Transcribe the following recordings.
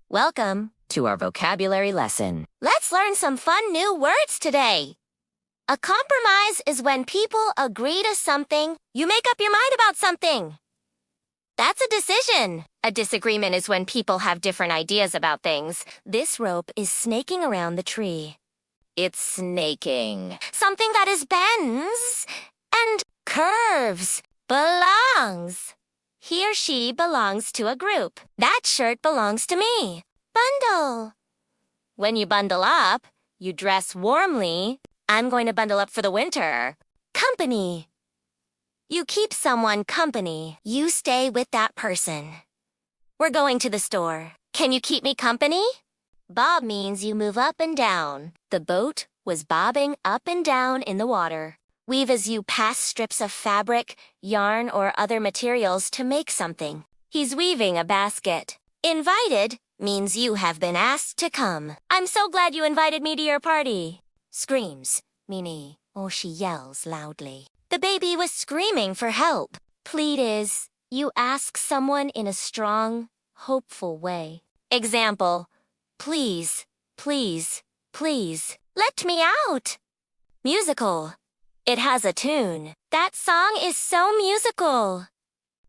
Welcome to our vocabulary lesson. Let's learn some fun new words today. A compromise is when people agree to something. You make up your mind about something. That's a decision. A disagreement is when people have different ideas about things. This rope is snaking around the tree. It's snaking. Something that is bends and curves. Belongs. He or she belongs to a group. That shirt belongs to me. Bundle. When you bundle up, you dress warmly. I'm going to bundle up for the winter. Company. You keep someone company. You stay with that person. We're going to the store. Can you keep me company? Bob means you move up and down. The boat was bobbing up and down in the water. Weave as you pass strips of fabric, yarn, or other materials to make something. He's weaving a basket. Invited means you have been asked to come. I'm so glad you invited me to your party. Screams, meaning, she yells loudly. The baby was screaming for help. Plead is, you ask someone in a strong, hopeful way. Example, please, please, please, let me out. Musical. It has a tune. That song is so musical.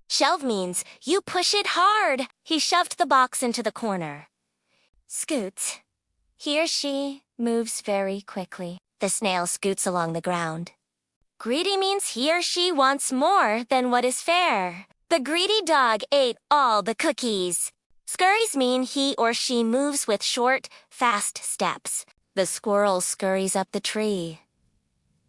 Shelve means you push it hard. He shoved the box into the corner. Scoots. He or she moves very quickly. The snail scoots along the ground. Greedy means he or she wants more than what is fair. The greedy dog ate all the cookies. Scurries mean he or she moves with short, fast steps. The squirrel scurries up the tree.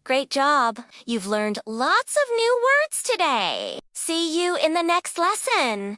Great job! You've learned lots of new words today. See you in the next lesson.